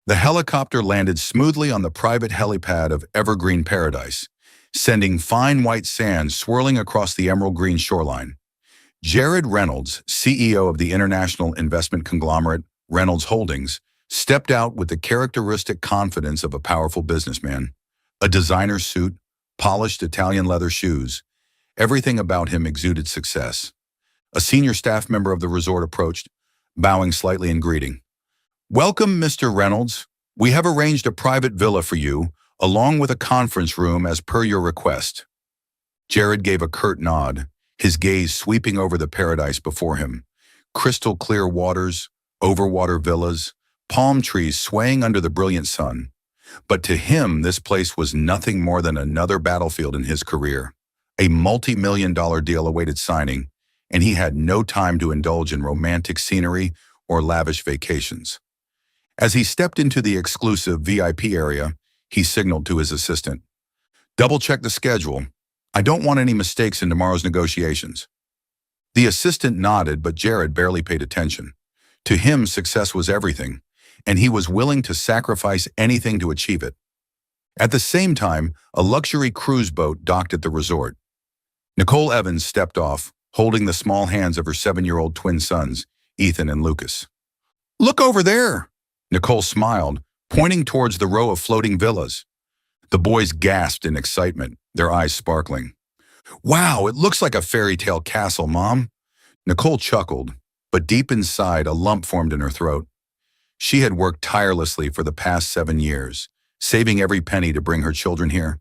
The helicopter landed smoothly on the private helipad of Evergreen Paradise, sending fine white sand swirling across the emerald green shoreline. Jared Reynolds, CEO of the international investment conglomerate Reynolds Holdings, stepped out with the characteristic confidence of a powerful businessman. A designer suit, polished Italian leather shoes, everything about him exuded success. A senior staff member of the resort approached, bowing slightly in greeting. "Welcome, Mr. Reynolds. We have arranged a private villa for you, along with a conference room as per your request." Jared gave a curt nod, his gaze sweeping over the paradise before him. Crystal clear waters, overwater villas, palm trees swaying under the brilliant sun. But to him, this place was nothing more than another battlefield in his career. A multi-million-dollar deal awaited signing, and he had no time to indulge in romantic scenery or lavish vacations. As he stepped into the exclusive VIP area, he signaled to his assistant, "Double-check the schedule. I don't want any mistakes in tomorrow's negotiations." The assistant nodded, but Jared barely paid attention. To him, success was everything, and he was willing to sacrifice anything to achieve it. At the same time, a luxury cruise boat docked at the resort. Nicole Evans stepped off, holding the small hands of her 7-year-old twin sons, Ethan and Lucas. "Look over there!" Nicole smiled, pointing towards the row of floating villas. The boys gasped in excitement, their eyes sparkling. "Wow, it looks like a fairy tale castle, Mom." Nicole chuckled, but deep inside a lump formed in her throat. She had worked tirelessly for the past 7 years, saving every penny to bring her children here.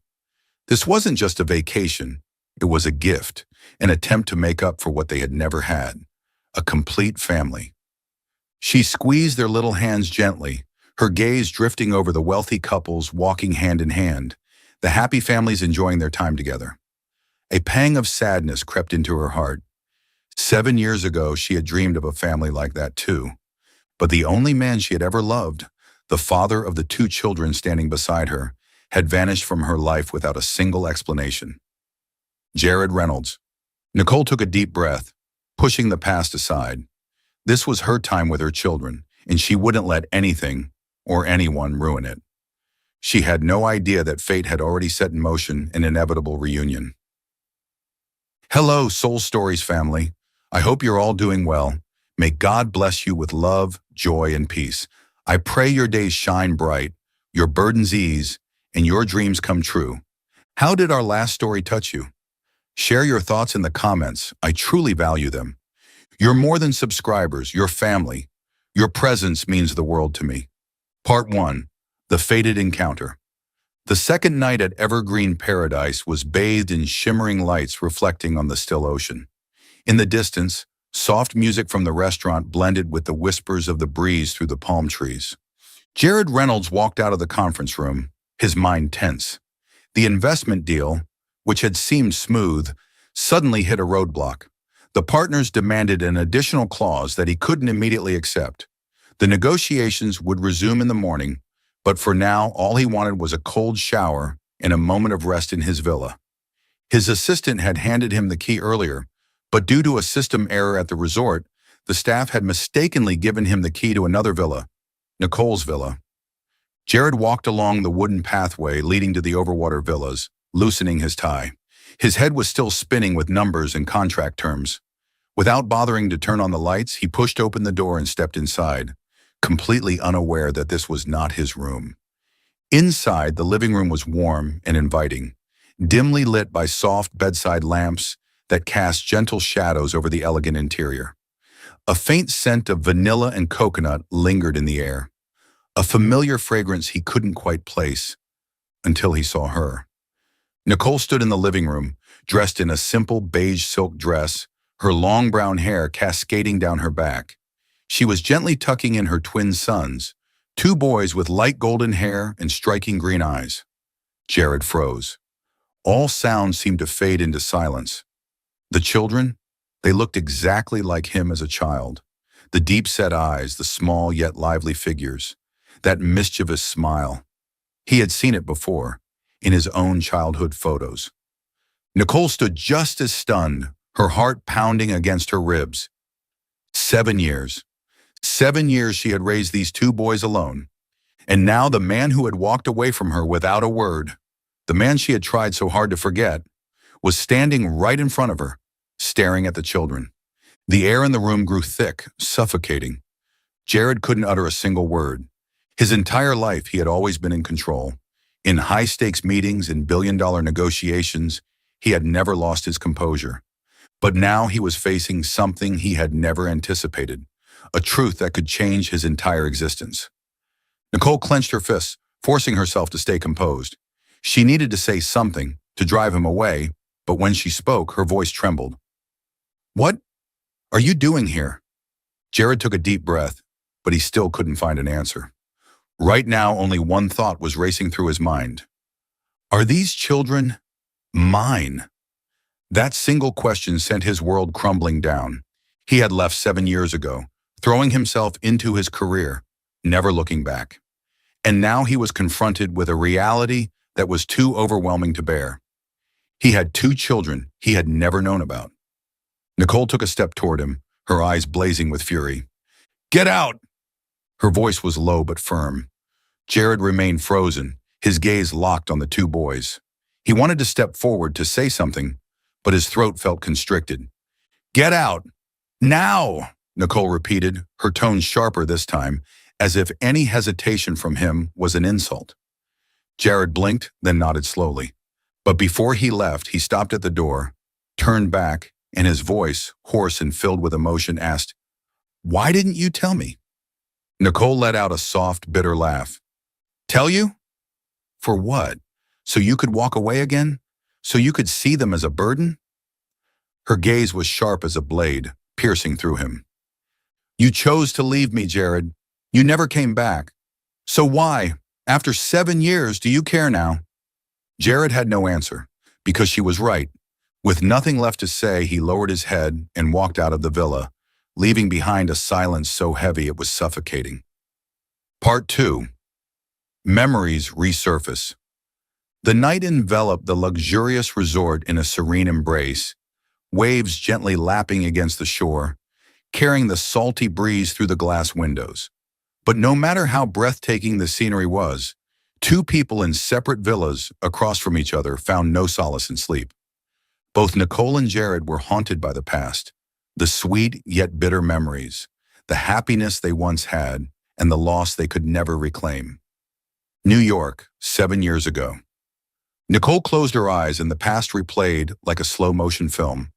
This wasn't just a vacation, it was a gift, an attempt to make up for what they had never had, a complete family. She squeezed their little hands gently, her gaze drifting over the wealthy couples walking hand in hand, the happy families enjoying their time together. A pang of sadness crept into her heart. 7 years ago, she had dreamed of a family like that too. But the only man she had ever loved, the father of the 2 children standing beside her, had vanished from her life without a single explanation. Jared Reynolds. Nicole took a deep breath, pushing the past aside. This was her time with her children, and she wouldn't let anything or anyone ruin it. She had no idea that fate had already set in motion an inevitable reunion. Hello, Soul Stories family. I hope you're all doing well. May God bless you with love, joy, and peace. I pray your days shine bright, your burdens ease, and your dreams come true. How did our last story touch you? Share your thoughts in the comments. I truly value them. You're more than subscribers, you're family. Your presence means the world to me. Part 1. The Fated Encounter. The second night at Evergreen Paradise was bathed in shimmering lights reflecting on the still ocean. In the distance, soft music from the restaurant blended with the whispers of the breeze through the palm trees. Jared Reynolds walked out of the conference room, his mind tense. The investment deal, which had seemed smooth, suddenly hit a roadblock. The partners demanded an additional clause that he couldn't immediately accept. The negotiations would resume in the morning, but for now, all he wanted was a cold shower and a moment of rest in his villa. His assistant had handed him the key earlier, but due to a system error at the resort, the staff had mistakenly given him the key to another villa, Nicole's villa. Jared walked along the wooden pathway leading to the overwater villas, loosening his tie. His head was still spinning with numbers and contract terms. Without bothering to turn on the lights, he pushed open the door and stepped inside, completely unaware that this was not his room. Inside, the living room was warm and inviting, dimly lit by soft bedside lamps that cast gentle shadows over the elegant interior. A faint scent of vanilla and coconut lingered in the air, a familiar fragrance he couldn't quite place until he saw her. Nicole stood in the living room, dressed in a simple beige silk dress, her long brown hair cascading down her back. She was gently tucking in her twin sons, 2 boys with light golden hair and striking green eyes. Jared froze. All sounds seemed to fade into silence. The children, they looked exactly like him as a child. The deep-set eyes, the small yet lively figures, that mischievous smile. He had seen it before, in his own childhood photos. Nicole stood just as stunned, her heart pounding against her ribs. 7 years. 7 years she had raised these 2 boys alone. And now the man who had walked away from her without a word, the man she had tried so hard to forget, was standing right in front of her, staring at the children. The air in the room grew thick, suffocating. Jared couldn't utter a single word. His entire life, he had always been in control. In high-stakes meetings and billion-dollar negotiations, he had never lost his composure. But now he was facing something he had never anticipated, a truth that could change his entire existence. Nicole clenched her fists, forcing herself to stay composed. She needed to say something, to drive him away, but when she spoke, her voice trembled. "What are you doing here?" Jared took a deep breath, but he still couldn't find an answer. Right now, only one thought was racing through his mind. Are these children mine? That single question sent his world crumbling down. He had left 7 years ago, throwing himself into his career, never looking back. And now he was confronted with a reality that was too overwhelming to bear. He had 2 children he had never known about. Nicole took a step toward him, her eyes blazing with fury. "Get out!" Her voice was low but firm. Jared remained frozen, his gaze locked on the 2 boys. He wanted to step forward to say something, but his throat felt constricted. "Get out! Now!" Nicole repeated, her tone sharper this time, as if any hesitation from him was an insult. Jared blinked, then nodded slowly. But before he left, he stopped at the door, turned back, and his voice, hoarse and filled with emotion, asked, "Why didn't you tell me?" Nicole let out a soft, bitter laugh. "Tell you? For what? So you could walk away again? So you could see them as a burden?" Her gaze was sharp as a blade, piercing through him. "You chose to leave me, Jared. You never came back. So why, after 7 years, do you care now?" Jared had no answer, because she was right. With nothing left to say, he lowered his head and walked out of the villa, leaving behind a silence so heavy it was suffocating. Part 2. Memories resurface. The night enveloped the luxurious resort in a serene embrace, waves gently lapping against the shore, carrying the salty breeze through the glass windows. But no matter how breathtaking the scenery was, 2 people in separate villas across from each other found no solace in sleep. Both Nicole and Jared were haunted by the past, the sweet yet bitter memories, the happiness they once had, and the loss they could never reclaim. New York, 7 years ago. Nicole closed her eyes and the past replayed like a slow-motion film.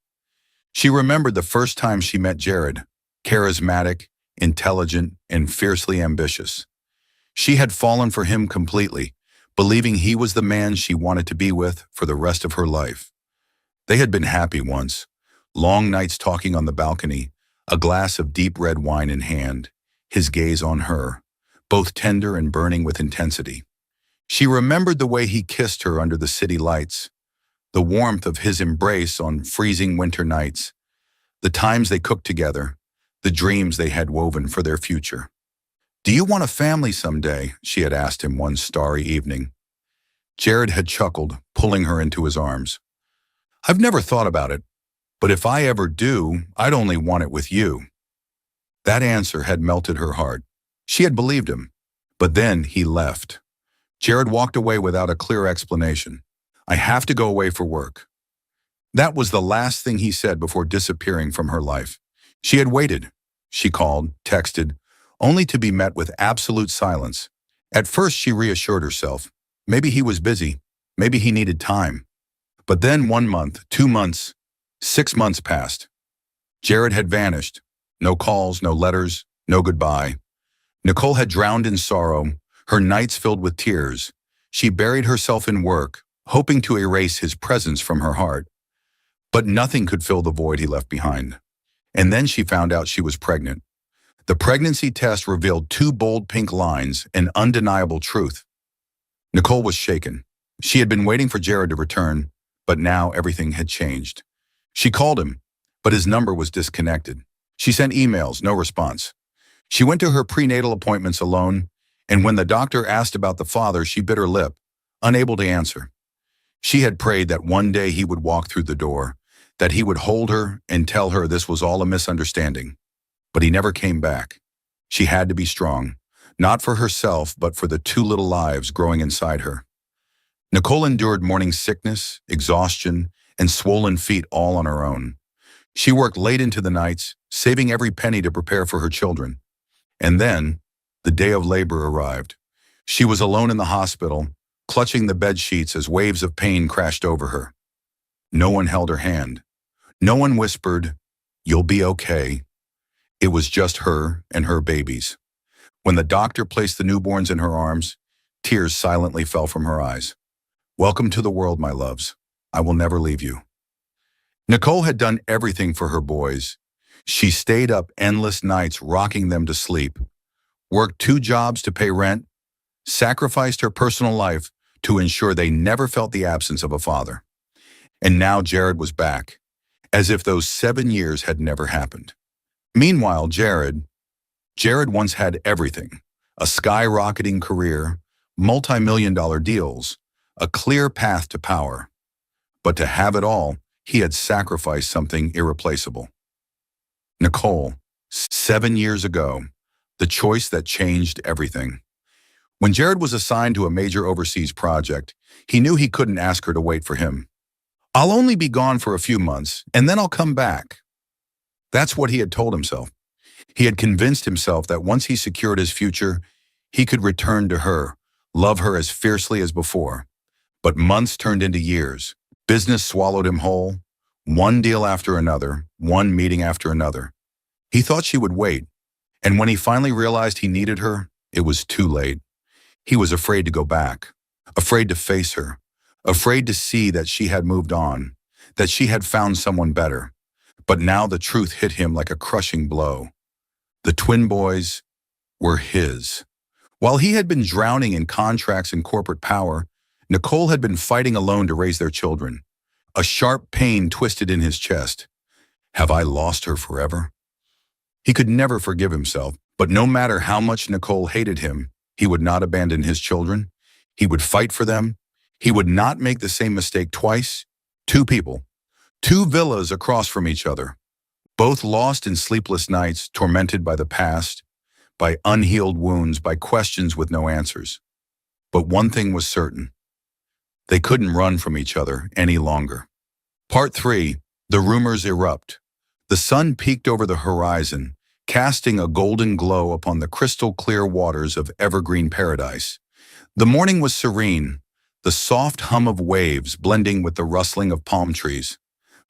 She remembered the first time she met Jared, charismatic, intelligent, and fiercely ambitious. She had fallen for him completely, believing he was the man she wanted to be with for the rest of her life. They had been happy once, long nights talking on the balcony, a glass of deep red wine in hand, his gaze on her, both tender and burning with intensity. She remembered the way he kissed her under the city lights, the warmth of his embrace on freezing winter nights, the times they cooked together, the dreams they had woven for their future. "Do you want a family someday?" she had asked him one starry evening. Jared had chuckled, pulling her into his arms. "I've never thought about it, but if I ever do, I'd only want it with you." That answer had melted her heart. She had believed him. But then he left. Jared walked away without a clear explanation. "I have to go away for work." That was the last thing he said before disappearing from her life. She had waited. She called, texted, only to be met with absolute silence. At first, she reassured herself. Maybe he was busy. Maybe he needed time. But then 1 month, 2 months, 6 months passed. Jared had vanished. No calls, no letters, no goodbye. Nicole had drowned in sorrow, her nights filled with tears. She buried herself in work, hoping to erase his presence from her heart. But nothing could fill the void he left behind. And then she found out she was pregnant. The pregnancy test revealed 2 bold pink lines, an undeniable truth. Nicole was shaken. She had been waiting for Jared to return, but now everything had changed. She called him, but his number was disconnected. She sent emails, no response. She went to her prenatal appointments alone, and when the doctor asked about the father, she bit her lip, unable to answer. She had prayed that one day he would walk through the door, that he would hold her and tell her this was all a misunderstanding. But he never came back. She had to be strong. not for herself, but for the two little lives growing inside her. Nicole endured morning sickness, exhaustion, and swollen feet all on her own. She worked late into the nights, saving every penny to prepare for her children. And then, the day of labor arrived. She was alone in the hospital, clutching the bed sheets as waves of pain crashed over her. No one held her hand. No one whispered, "You'll be okay." It was just her and her babies. When the doctor placed the newborns in her arms, tears silently fell from her eyes. "Welcome to the world, my loves. I will never leave you." Nicole had done everything for her boys. She stayed up endless nights rocking them to sleep, worked 2 jobs to pay rent, sacrificed her personal life to ensure they never felt the absence of a father. And now Jared was back, as if those 7 years had never happened. Meanwhile, Jared once had everything: a skyrocketing career, multi-million-dollar deals, a clear path to power. But to have it all, he had sacrificed something irreplaceable. Nicole, 7 years ago, the choice that changed everything. When Jared was assigned to a major overseas project, he knew he couldn't ask her to wait for him. "I'll only be gone for a few months, and then I'll come back." That's what he had told himself. He had convinced himself that once he secured his future, he could return to her, love her as fiercely as before. But months turned into years. Business swallowed him whole. One deal after another, one meeting after another. He thought she would wait, and when he finally realized he needed her, it was too late. He was afraid to go back, afraid to face her, afraid to see that she had moved on, that she had found someone better. But now the truth hit him like a crushing blow. The twin boys were his. While he had been drowning in contracts and corporate power, Nicole had been fighting alone to raise their children. A sharp pain twisted in his chest. Have I lost her forever? He could never forgive himself, but no matter how much Nicole hated him, he would not abandon his children. He would fight for them. He would not make the same mistake twice. 2 people, 2 villas across from each other, both lost in sleepless nights, tormented by the past, by unhealed wounds, by questions with no answers. But one thing was certain. They couldn't run from each other any longer. Part 3, the rumors erupt. The sun peeked over the horizon, casting a golden glow upon the crystal-clear waters of evergreen paradise. The morning was serene, the soft hum of waves blending with the rustling of palm trees.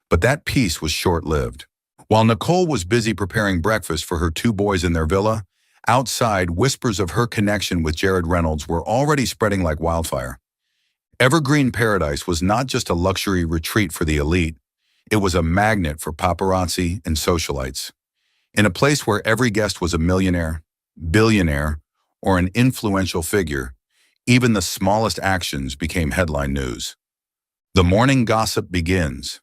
But that peace was short-lived. While Nicole was busy preparing breakfast for her 2 boys in their villa, outside, whispers of her connection with Jared Reynolds were already spreading like wildfire. Evergreen Paradise was not just a luxury retreat for the elite. It was a magnet for paparazzi and socialites. In a place where every guest was a millionaire, billionaire, or an influential figure, even the smallest actions became headline news. The morning gossip begins.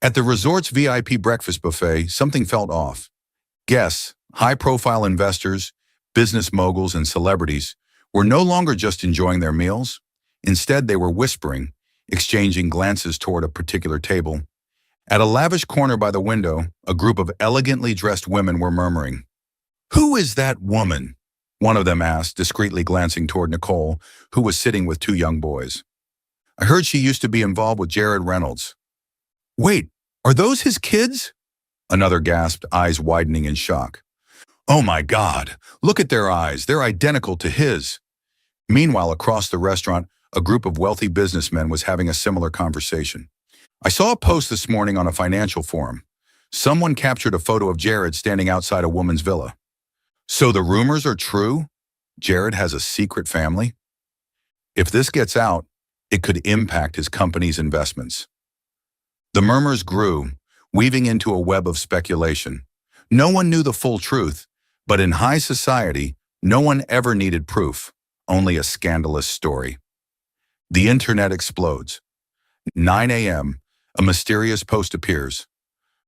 At the resort's VIP breakfast buffet, something felt off. Guests, high-profile investors, business moguls, and celebrities were no longer just enjoying their meals. Instead, they were whispering, exchanging glances toward a particular table. At a lavish corner by the window, a group of elegantly dressed women were murmuring. "Who is that woman?" one of them asked, discreetly glancing toward Nicole, who was sitting with 2 young boys. "I heard she used to be involved with Jared Reynolds." "Wait, are those his kids?" another gasped, eyes widening in shock. "Oh my God, look at their eyes, they're identical to his." Meanwhile, across the restaurant, a group of wealthy businessmen was having a similar conversation. "I saw a post this morning on a financial forum. Someone captured a photo of Jared standing outside a woman's villa. So the rumors are true? Jared has a secret family? If this gets out, it could impact his company's investments." The murmurs grew, weaving into a web of speculation. No one knew the full truth, but in high society, no one ever needed proof, only a scandalous story. The internet explodes. 9 a.m., a mysterious post appears.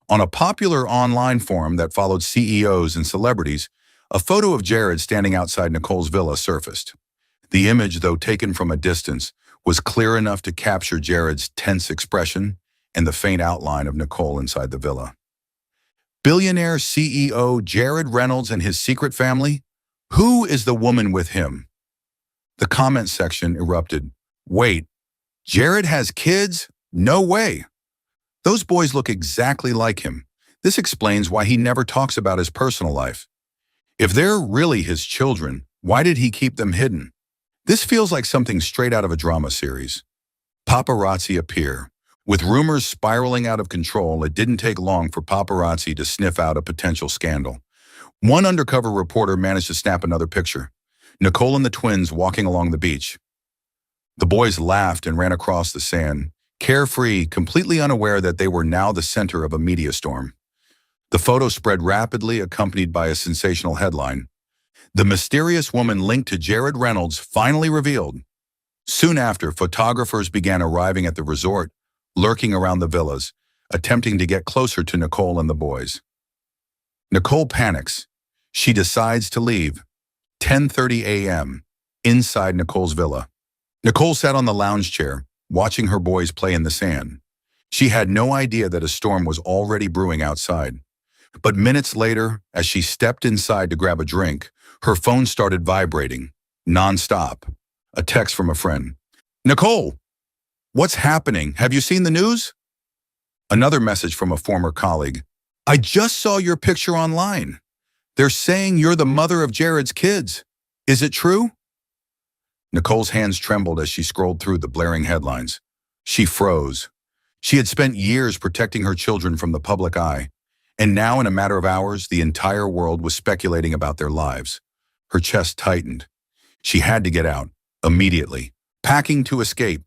On a popular online forum that followed CEOs and celebrities, a photo of Jared standing outside Nicole's villa surfaced. The image, though taken from a distance, was clear enough to capture Jared's tense expression and the faint outline of Nicole inside the villa. Billionaire CEO Jared Reynolds and his secret family? Who is the woman with him? The comment section erupted. Wait, Jared has kids? No way. Those boys look exactly like him. This explains why he never talks about his personal life. If they're really his children, why did he keep them hidden? This feels like something straight out of a drama series. Paparazzi appear. With rumors spiraling out of control, it didn't take long for paparazzi to sniff out a potential scandal. One undercover reporter managed to snap another picture. Nicole and the twins walking along the beach. The boys laughed and ran across the sand, carefree, completely unaware that they were now the center of a media storm. The photo spread rapidly, accompanied by a sensational headline. The mysterious woman linked to Jared Reynolds finally revealed. Soon after, photographers began arriving at the resort, lurking around the villas, attempting to get closer to Nicole and the boys. Nicole panics. She decides to leave. 10:30 a.m. inside Nicole's villa. Nicole sat on the lounge chair, watching her boys play in the sand. She had no idea that a storm was already brewing outside. But minutes later, as she stepped inside to grab a drink, her phone started vibrating, non-stop. A text from a friend. Nicole, what's happening? Have you seen the news? Another message from a former colleague. I just saw your picture online. They're saying you're the mother of Jared's kids. Is it true? Nicole's hands trembled as she scrolled through the blaring headlines. She froze. She had spent years protecting her children from the public eye, and now in a matter of hours, the entire world was speculating about their lives. Her chest tightened. She had to get out, immediately, packing to escape.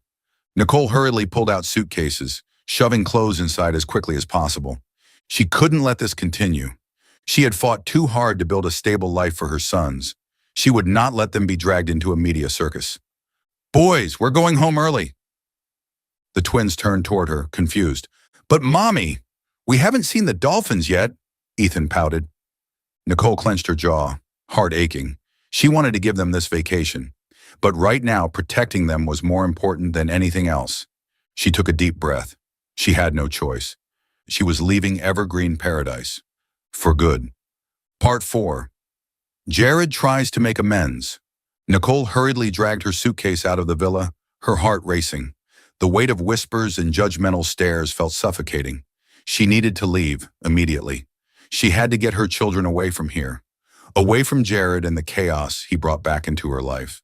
Nicole hurriedly pulled out suitcases, shoving clothes inside as quickly as possible. She couldn't let this continue. She had fought too hard to build a stable life for her sons. She would not let them be dragged into a media circus. Boys, we're going home early. The twins turned toward her, confused. But Mommy, we haven't seen the dolphins yet, Ethan pouted. Nicole clenched her jaw, heart aching. She wanted to give them this vacation. But right now, protecting them was more important than anything else. She took a deep breath. She had no choice. She was leaving Evergreen Paradise. For good. Part 4. Jared tries to make amends. Nicole hurriedly dragged her suitcase out of the villa, her heart racing. The weight of whispers and judgmental stares felt suffocating. She needed to leave, immediately. She had to get her children away from here. Away from Jared and the chaos he brought back into her life.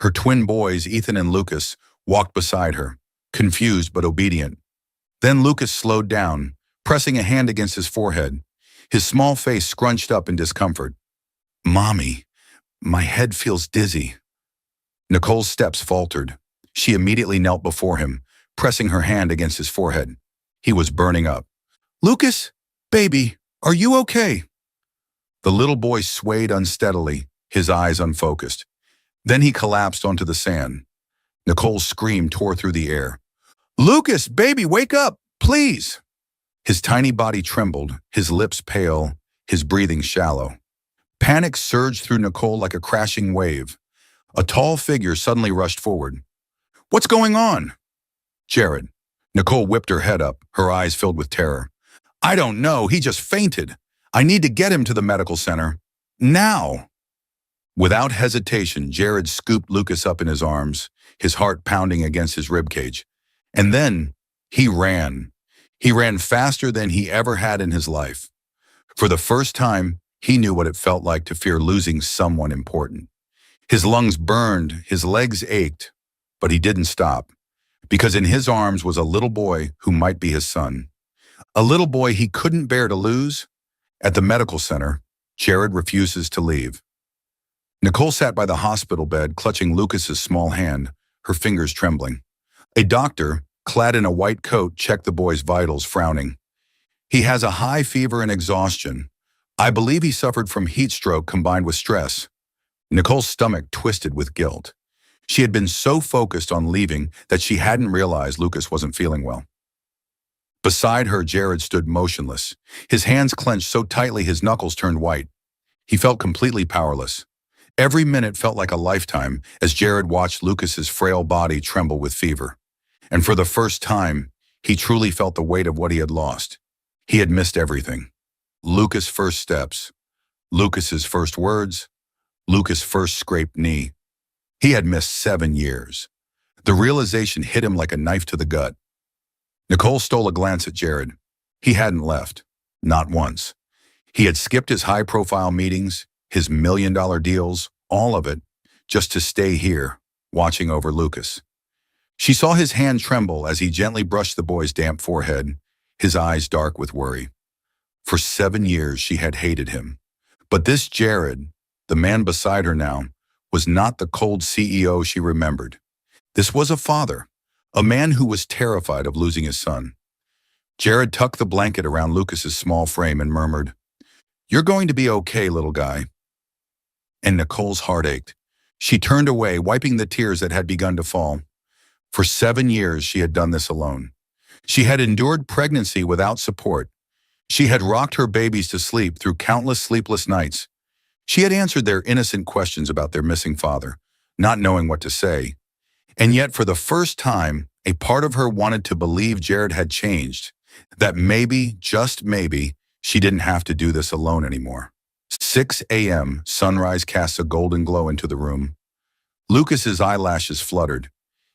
Her twin boys, Ethan and Lucas, walked beside her, confused but obedient. Then Lucas slowed down, pressing a hand against his forehead, his small face scrunched up in discomfort. Mommy, my head feels dizzy. Nicole's steps faltered. She immediately knelt before him, pressing her hand against his forehead. He was burning up. Lucas, baby, are you okay? The little boy swayed unsteadily, his eyes unfocused. Then he collapsed onto the sand. Nicole's scream tore through the air. Lucas, baby, wake up, please! His tiny body trembled, his lips pale, his breathing shallow. Panic surged through Nicole like a crashing wave. A tall figure suddenly rushed forward. What's going on? Jared. Nicole whipped her head up, her eyes filled with terror. I don't know, he just fainted. I need to get him to the medical center. Now! Without hesitation, Jared scooped Lucas up in his arms, his heart pounding against his ribcage. And then he ran. He ran faster than he ever had in his life. For the first time, he knew what it felt like to fear losing someone important. His lungs burned, his legs ached, but he didn't stop, because in his arms was a little boy who might be his son. A little boy he couldn't bear to lose. At the medical center, Jared refuses to leave. Nicole sat by the hospital bed, clutching Lucas's small hand, her fingers trembling. A doctor, clad in a white coat, checked the boy's vitals, frowning. He has a high fever and exhaustion. I believe he suffered from heat stroke combined with stress. Nicole's stomach twisted with guilt. She had been so focused on leaving that she hadn't realized Lucas wasn't feeling well. Beside her, Jared stood motionless, his hands clenched so tightly his knuckles turned white. He felt completely powerless. Every minute felt like a lifetime as Jared watched Lucas's frail body tremble with fever. And for the first time, he truly felt the weight of what he had lost. He had missed everything. Lucas' first steps, Lucas's first words, Lucas' first scraped knee. He had missed 7 years. The realization hit him like a knife to the gut. Nicole stole a glance at Jared. He hadn't left. Not once. He had skipped his high-profile meetings, his million-dollar deals, all of it, just to stay here, watching over Lucas. She saw his hand tremble as he gently brushed the boy's damp forehead, his eyes dark with worry. For 7 years she had hated him. But this Jared, the man beside her now, was not the cold CEO she remembered. This was a father, a man who was terrified of losing his son. Jared tucked the blanket around Lucas's small frame and murmured, "You're going to be okay, little guy." And Nicole's heart ached. She turned away, wiping the tears that had begun to fall. For 7 years she had done this alone. She had endured pregnancy without support. She had rocked her babies to sleep through countless sleepless nights. She had answered their innocent questions about their missing father, not knowing what to say. And yet, for the first time, a part of her wanted to believe Jared had changed, that maybe, just maybe, she didn't have to do this alone anymore. 6 a.m., sunrise casts a golden glow into the room. Lucas's eyelashes fluttered.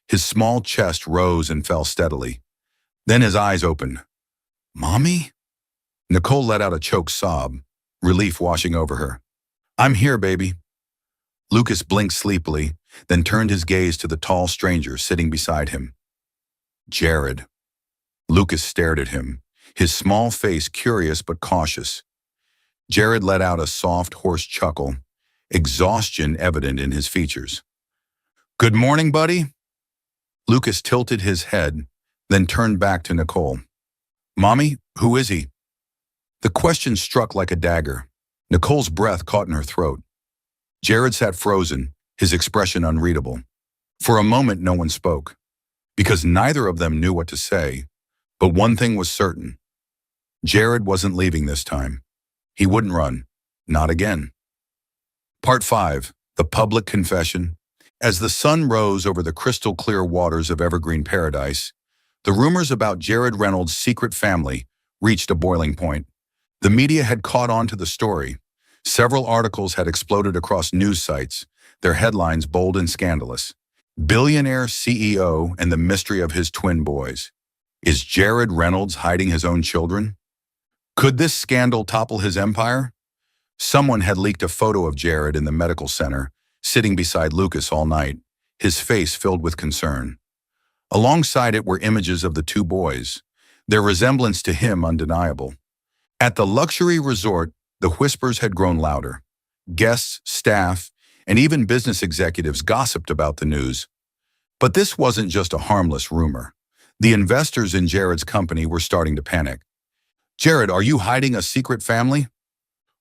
His small chest rose and fell steadily. Then his eyes opened. "Mommy?" Nicole let out a choked sob, relief washing over her. "I'm here, baby." Lucas blinked sleepily, then turned his gaze to the tall stranger sitting beside him. Jared. Lucas stared at him, his small face curious but cautious. Jared let out a soft, hoarse chuckle, exhaustion evident in his features. "Good morning, buddy." Lucas tilted his head, then turned back to Nicole. "Mommy, who is he?" The question struck like a dagger. Nicole's breath caught in her throat. Jared sat frozen, his expression unreadable. For a moment no one spoke, because neither of them knew what to say. But one thing was certain. Jared wasn't leaving this time. He wouldn't run. Not again. Part 5. The Public Confession. As the sun rose over the crystal-clear waters of Evergreen Paradise, the rumors about Jared Reynolds' secret family reached a boiling point. The media had caught on to the story. Several articles had exploded across news sites, their headlines bold and scandalous. Billionaire CEO and the mystery of his twin boys. Is Jared Reynolds hiding his own children? Could this scandal topple his empire? Someone had leaked a photo of Jared in the medical center, sitting beside Lucas all night, his face filled with concern. Alongside it were images of the two boys, their resemblance to him undeniable. At the luxury resort, the whispers had grown louder. Guests, staff, and even business executives gossiped about the news. But this wasn't just a harmless rumor. The investors in Jared's company were starting to panic. "Jared, are you hiding a secret family?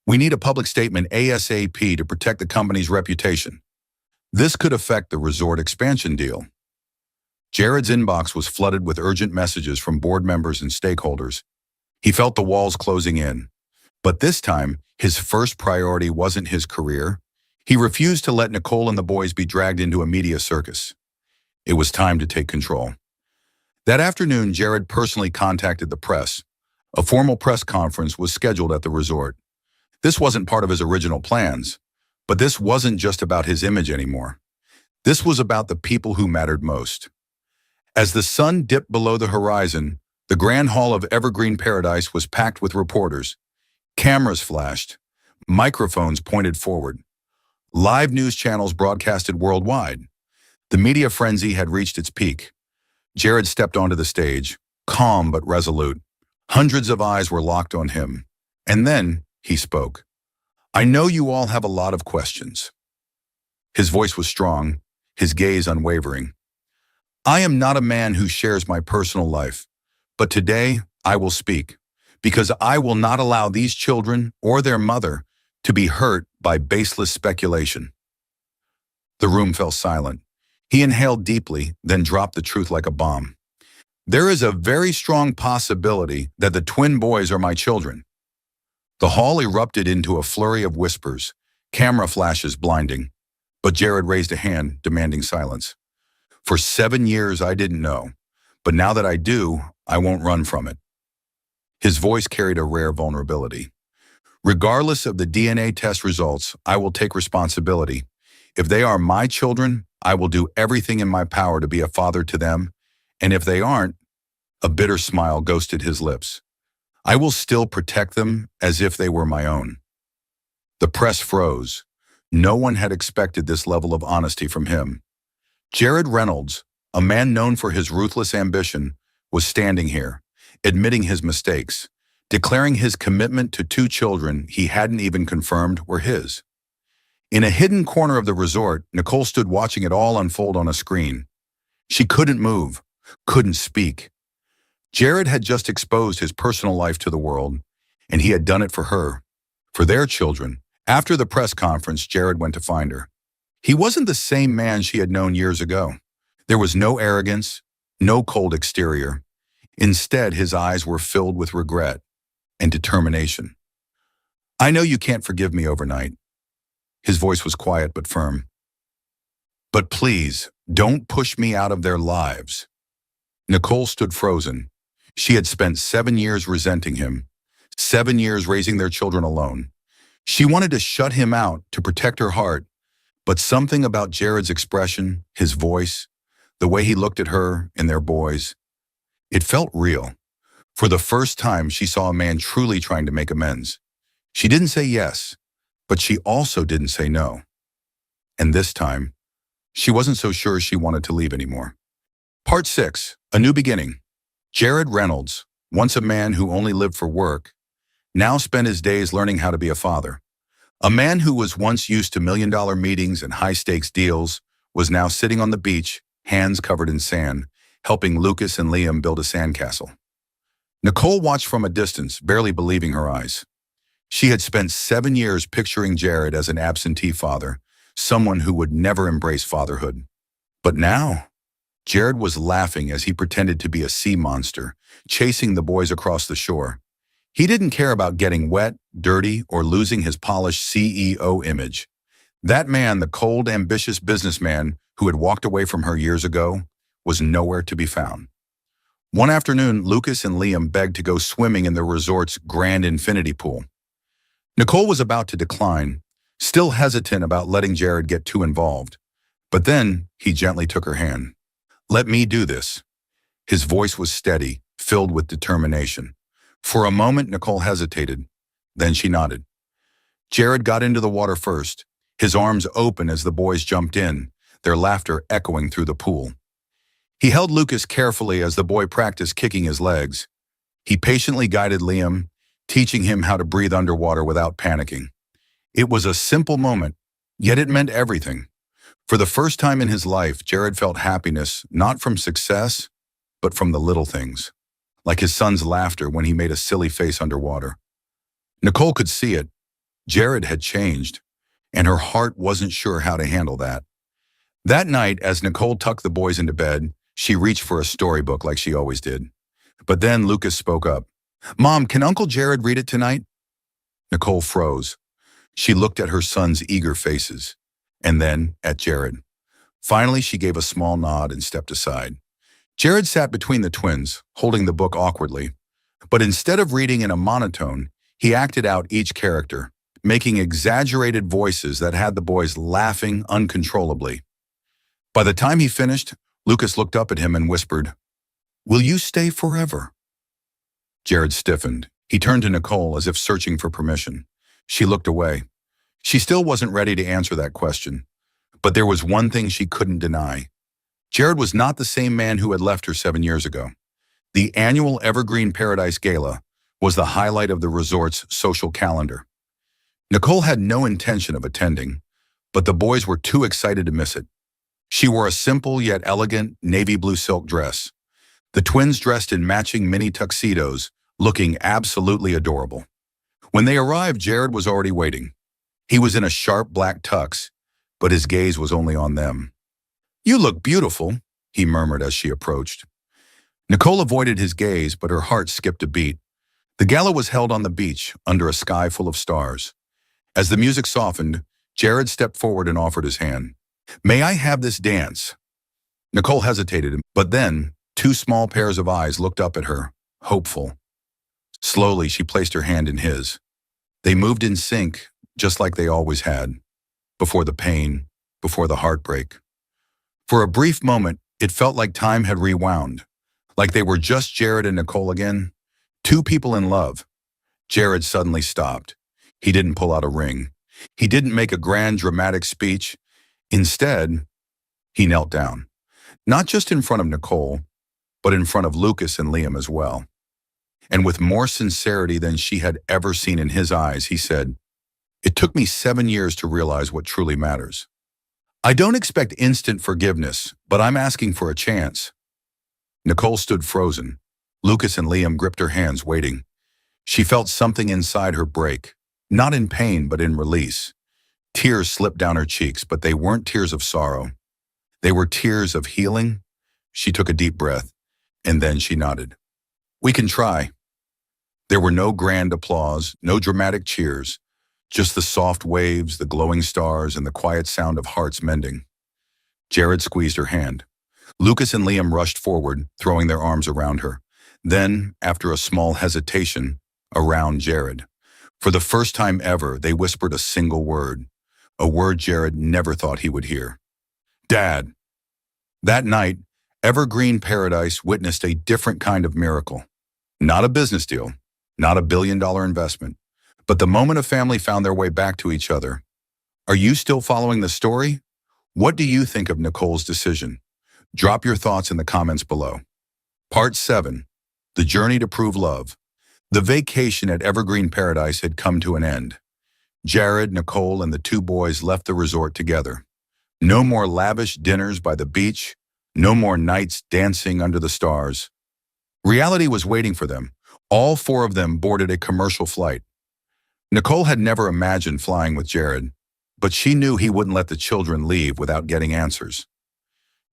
We need a public statement ASAP to protect the company's reputation." This could affect the resort expansion deal. Jared's inbox was flooded with urgent messages from board members and stakeholders. He felt the walls closing in. But this time, his first priority wasn't his career. He refused to let Nicole and the boys be dragged into a media circus. It was time to take control. That afternoon, Jared personally contacted the press. A formal press conference was scheduled at the resort. This wasn't part of his original plans, but this wasn't just about his image anymore. This was about the people who mattered most. As the sun dipped below the horizon, the Grand Hall of Evergreen Paradise was packed with reporters. Cameras flashed. Microphones pointed forward. Live news channels broadcasted worldwide. The media frenzy had reached its peak. Jared stepped onto the stage, calm but resolute. Hundreds of eyes were locked on him. And then he spoke. "I know you all have a lot of questions." His voice was strong, his gaze unwavering. "I am not a man who shares my personal life, but today I will speak, because I will not allow these children or their mother to be hurt by baseless speculation." The room fell silent. He inhaled deeply, then dropped the truth like a bomb. "There is a very strong possibility that the twin boys are my children." The hall erupted into a flurry of whispers, camera flashes blinding. But Jared raised a hand, demanding silence. "For 7 years I didn't know, but now that I do, I won't run from it." His voice carried a rare vulnerability. Regardless of the DNA test results, I will take responsibility. If they are my children, I will do everything in my power to be a father to them. And if they aren't, a bitter smile ghosted his lips. I will still protect them as if they were my own. The press froze. No one had expected this level of honesty from him. Jared Reynolds, a man known for his ruthless ambition, was standing here, admitting his mistakes, declaring his commitment to two children he hadn't even confirmed were his. In a hidden corner of the resort, Nicole stood watching it all unfold on a screen. She couldn't move, couldn't speak. Jared had just exposed his personal life to the world, and he had done it for her, for their children. After the press conference, Jared went to find her. He wasn't the same man she had known years ago. There was no arrogance, no cold exterior. Instead, his eyes were filled with regret and determination. I know you can't forgive me overnight. His voice was quiet but firm. But please, don't push me out of their lives. Nicole stood frozen. She had spent 7 years resenting him, 7 years raising their children alone. She wanted to shut him out to protect her heart, but something about Jared's expression, his voice, the way he looked at her and their boys, it felt real. For the first time, she saw a man truly trying to make amends. She didn't say yes, but she also didn't say no. And this time, she wasn't so sure she wanted to leave anymore. Part 6, A New Beginning. Jared Reynolds, once a man who only lived for work, now spent his days learning how to be a father. A man who was once used to million-dollar meetings and high-stakes deals was now sitting on the beach, hands covered in sand, helping Lucas and Liam build a sandcastle. Nicole watched from a distance, barely believing her eyes. She had spent 7 years picturing Jared as an absentee father, someone who would never embrace fatherhood. But now, Jared was laughing as he pretended to be a sea monster, chasing the boys across the shore. He didn't care about getting wet, dirty, or losing his polished CEO image. That man, the cold, ambitious businessman who had walked away from her years ago, was nowhere to be found. One afternoon, Lucas and Liam begged to go swimming in the resort's grand infinity pool. Nicole was about to decline, still hesitant about letting Jared get too involved. But then he gently took her hand. Let me do this. His voice was steady, filled with determination. For a moment, Nicole hesitated. Then she nodded. Jared got into the water first, his arms open as the boys jumped in, their laughter echoing through the pool. He held Lucas carefully as the boy practiced kicking his legs. He patiently guided Liam, teaching him how to breathe underwater without panicking. It was a simple moment, yet it meant everything. For the first time in his life, Jared felt happiness not from success, but from the little things, like his son's laughter when he made a silly face underwater. Nicole could see it. Jared had changed, and her heart wasn't sure how to handle that. That night, as Nicole tucked the boys into bed, she reached for a storybook like she always did. But then Lucas spoke up. Mom, can Uncle Jared read it tonight? Nicole froze. She looked at her son's eager faces, and then at Jared. Finally, she gave a small nod and stepped aside. Jared sat between the twins, holding the book awkwardly. But instead of reading in a monotone, he acted out each character, making exaggerated voices that had the boys laughing uncontrollably. By the time he finished, Lucas looked up at him and whispered, Will you stay forever? Jared stiffened. He turned to Nicole as if searching for permission. She looked away. She still wasn't ready to answer that question. But there was one thing she couldn't deny. Jared was not the same man who had left her 7 years ago. The annual Evergreen Paradise Gala was the highlight of the resort's social calendar. Nicole had no intention of attending, but the boys were too excited to miss it. She wore a simple yet elegant navy blue silk dress. The twins dressed in matching mini tuxedos, looking absolutely adorable. When they arrived, Jared was already waiting. He was in a sharp black tux, but his gaze was only on them. You look beautiful, he murmured as she approached. Nicole avoided his gaze, but her heart skipped a beat. The gala was held on the beach, under a sky full of stars. As the music softened, Jared stepped forward and offered his hand. May I have this dance? Nicole hesitated, but then 2 small pairs of eyes looked up at her, hopeful. Slowly, she placed her hand in his. They moved in sync, just like they always had, before the pain, before the heartbreak. For a brief moment, it felt like time had rewound, like they were just Jared and Nicole again, two people in love. Jared suddenly stopped. He didn't pull out a ring. He didn't make a grand dramatic speech. Instead, he knelt down, not just in front of Nicole, but in front of Lucas and Liam as well. And with more sincerity than she had ever seen in his eyes, he said, "It took me 7 years to realize what truly matters. I don't expect instant forgiveness, but I'm asking for a chance." Nicole stood frozen. Lucas and Liam gripped her hands, waiting. She felt something inside her break, not in pain, but in release. Tears slipped down her cheeks, but they weren't tears of sorrow. They were tears of healing. She took a deep breath, and then she nodded. "We can try." There were no grand applause, no dramatic cheers, just the soft waves, the glowing stars, and the quiet sound of hearts mending. Jared squeezed her hand. Lucas and Liam rushed forward, throwing their arms around her. Then, after a small hesitation, around Jared. For the first time ever, they whispered a single word, a word Jared never thought he would hear. "Dad." That night, Evergreen Paradise witnessed a different kind of miracle. Not a business deal, not a $1 billion investment, but the moment a family found their way back to each other. Are you still following the story? What do you think of Nicole's decision? Drop your thoughts in the comments below. Part 7. The Journey to Prove Love. The vacation at Evergreen Paradise had come to an end. Jared, Nicole, and the two boys left the resort together. No more lavish dinners by the beach, no more nights dancing under the stars. Reality was waiting for them. All four of them boarded a commercial flight. Nicole had never imagined flying with Jared, but she knew he wouldn't let the children leave without getting answers.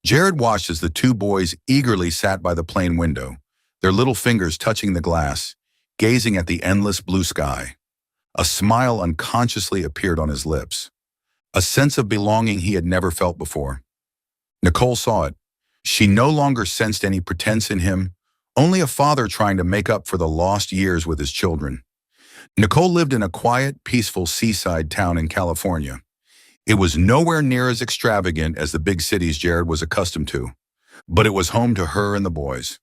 Jared watched as the two boys eagerly sat by the plane window, their little fingers touching the glass, gazing at the endless blue sky. A smile unconsciously appeared on his lips, a sense of belonging he had never felt before. Nicole saw it. She no longer sensed any pretense in him, only a father trying to make up for the lost years with his children. Nicole lived in a quiet, peaceful seaside town in California. It was nowhere near as extravagant as the big cities Jared was accustomed to, but it was home to her and the boys.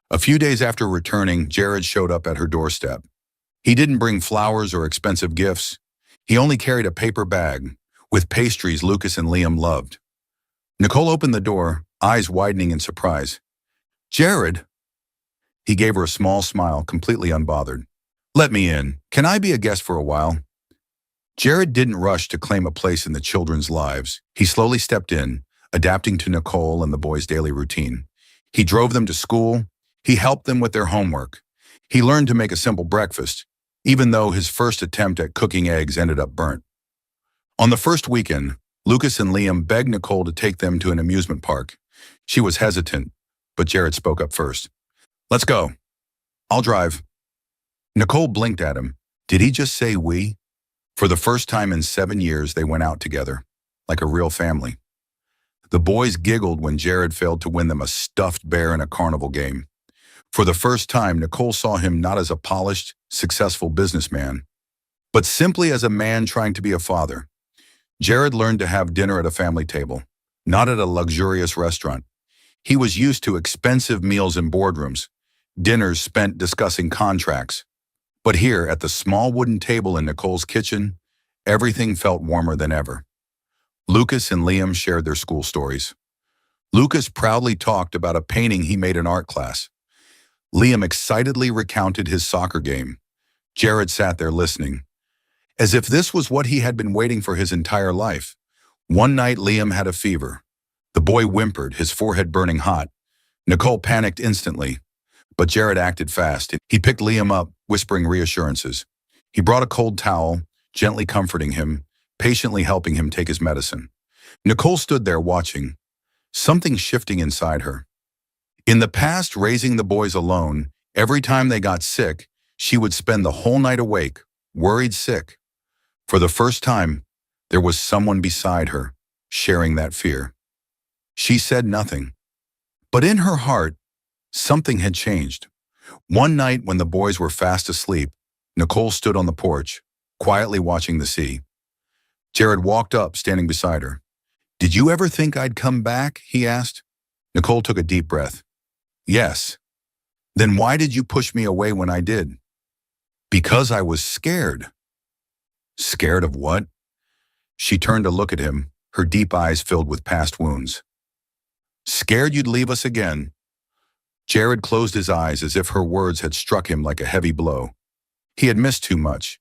A few days after returning, Jared showed up at her doorstep. He didn't bring flowers or expensive gifts. He only carried a paper bag with pastries Lucas and Liam loved. Nicole opened the door, eyes widening in surprise. "Jared?" He gave her a small smile, completely unbothered. "Let me in. Can I be a guest for a while?" Jared didn't rush to claim a place in the children's lives. He slowly stepped in, adapting to Nicole and the boys' daily routine. He drove them to school. He helped them with their homework. He learned to make a simple breakfast, even though his first attempt at cooking eggs ended up burnt. On the first weekend, Lucas and Liam begged Nicole to take them to an amusement park. She was hesitant, but Jared spoke up first. "Let's go. I'll drive." Nicole blinked at him. Did he just say we? For the first time in 7 years, they went out together, like a real family. The boys giggled when Jared failed to win them a stuffed bear in a carnival game. For the first time, Nicole saw him not as a polished, successful businessman, but simply as a man trying to be a father. Jared learned to have dinner at a family table, not at a luxurious restaurant. He was used to expensive meals in boardrooms, dinners spent discussing contracts. But here, at the small wooden table in Nicole's kitchen, everything felt warmer than ever. Lucas and Liam shared their school stories. Lucas proudly talked about a painting he made in art class. Liam excitedly recounted his soccer game. Jared sat there listening, as if this was what he had been waiting for his entire life. One night, Liam had a fever. The boy whimpered, his forehead burning hot. Nicole panicked instantly, but Jared acted fast. He picked Liam up, whispering reassurances. He brought a cold towel, gently comforting him, patiently helping him take his medicine. Nicole stood there watching, something shifting inside her. In the past, raising the boys alone, every time they got sick, she would spend the whole night awake, worried sick. For the first time, there was someone beside her, sharing that fear. She said nothing. But in her heart, something had changed. One night when the boys were fast asleep, Nicole stood on the porch, quietly watching the sea. Jared walked up, standing beside her. "Did you ever think I'd come back?" he asked. Nicole took a deep breath. "Yes." "Then why did you push me away when I did?" "Because I was scared." "Scared of what?" She turned to look at him, her deep eyes filled with past wounds. "Scared you'd leave us again." Jared closed his eyes as if her words had struck him like a heavy blow. He had missed too much.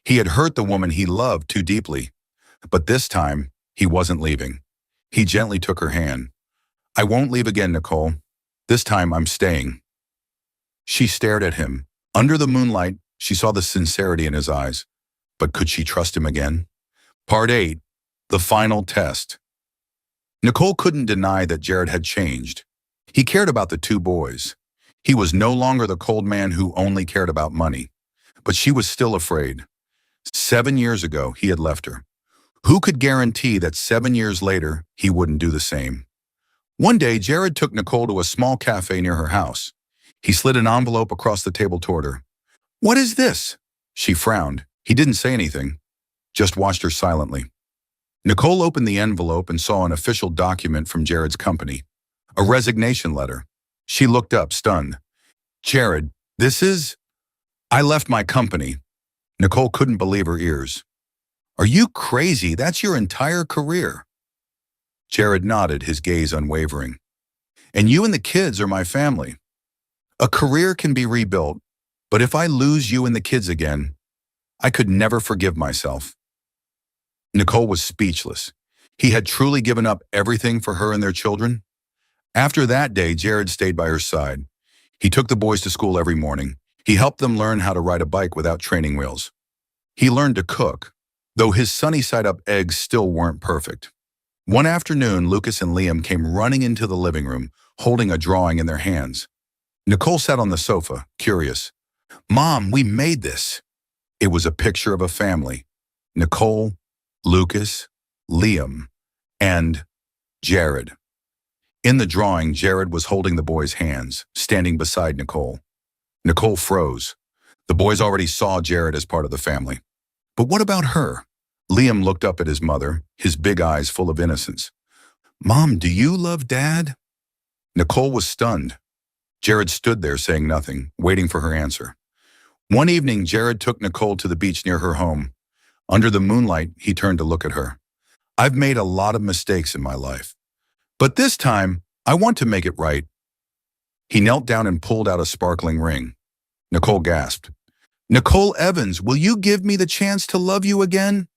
He had hurt the woman he loved too deeply. But this time, he wasn't leaving. He gently took her hand. "I won't leave again, Nicole. This time I'm staying." She stared at him. Under the moonlight, she saw the sincerity in his eyes. But could she trust him again? Part 8. The Final Test. Nicole couldn't deny that Jared had changed. He cared about the two boys. He was no longer the cold man who only cared about money. But she was still afraid. 7 years ago, he had left her. Who could guarantee that 7 years later, he wouldn't do the same? One day, Jared took Nicole to a small cafe near her house. He slid an envelope across the table toward her. "What is this?" She frowned. He didn't say anything, just watched her silently. Nicole opened the envelope and saw an official document from Jared's company, a resignation letter. She looked up, stunned. "Jared, this is—" "I left my company." Nicole couldn't believe her ears. "Are you crazy? That's your entire career." Jared nodded, his gaze unwavering. "And you and the kids are my family. A career can be rebuilt, but if I lose you and the kids again, I could never forgive myself." Nicole was speechless. He had truly given up everything for her and their children. After that day, Jared stayed by her side. He took the boys to school every morning. He helped them learn how to ride a bike without training wheels. He learned to cook, though his sunny-side-up eggs still weren't perfect. One afternoon, Lucas and Liam came running into the living room, holding a drawing in their hands. Nicole sat on the sofa, curious. "Mom, we made this." It was a picture of a family. Nicole, Lucas, Liam, and Jared. In the drawing, Jared was holding the boys' hands, standing beside Nicole. Nicole froze. The boys already saw Jared as part of the family. But what about her? Liam looked up at his mother, his big eyes full of innocence. "Mom, do you love Dad?" Nicole was stunned. Jared stood there saying nothing, waiting for her answer. One evening, Jared took Nicole to the beach near her home. Under the moonlight, he turned to look at her. "I've made a lot of mistakes in my life. But this time, I want to make it right." He knelt down and pulled out a sparkling ring. Nicole gasped. "Nicole Evans, will you give me the chance to love you again?"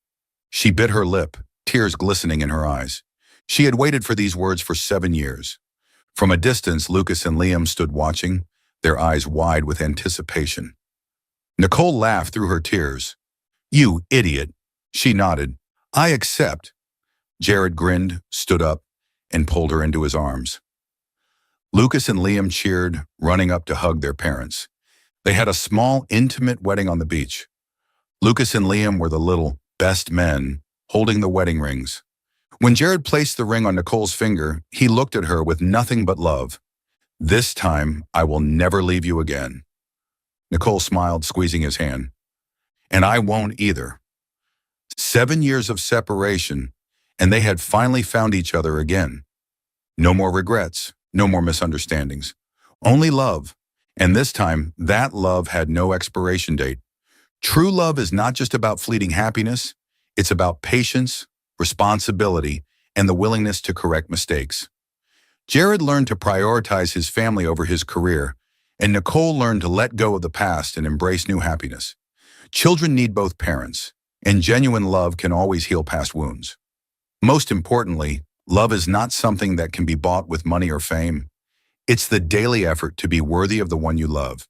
She bit her lip, tears glistening in her eyes. She had waited for these words for 7 years. From a distance, Lucas and Liam stood watching, their eyes wide with anticipation. Nicole laughed through her tears. "You idiot." She nodded. "I accept." Jared grinned, stood up, and pulled her into his arms. Lucas and Liam cheered, running up to hug their parents. They had a small, intimate wedding on the beach. Lucas and Liam were the little best men, holding the wedding rings. When Jared placed the ring on Nicole's finger, he looked at her with nothing but love. "This time, I will never leave you again." Nicole smiled, squeezing his hand. "And I won't either." 7 years of separation, and they had finally found each other again. No more regrets, no more misunderstandings. Only love. And this time, that love had no expiration date. True love is not just about fleeting happiness, it's about patience, responsibility, and the willingness to correct mistakes. Jared learned to prioritize his family over his career, and Nicole learned to let go of the past and embrace new happiness. Children need both parents, and genuine love can always heal past wounds. Most importantly, love is not something that can be bought with money or fame. It's the daily effort to be worthy of the one you love.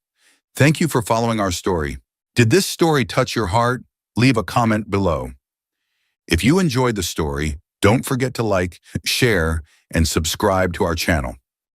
Thank you for following our story. Did this story touch your heart? Leave a comment below. If you enjoyed the story, don't forget to like, share, and subscribe to our channel.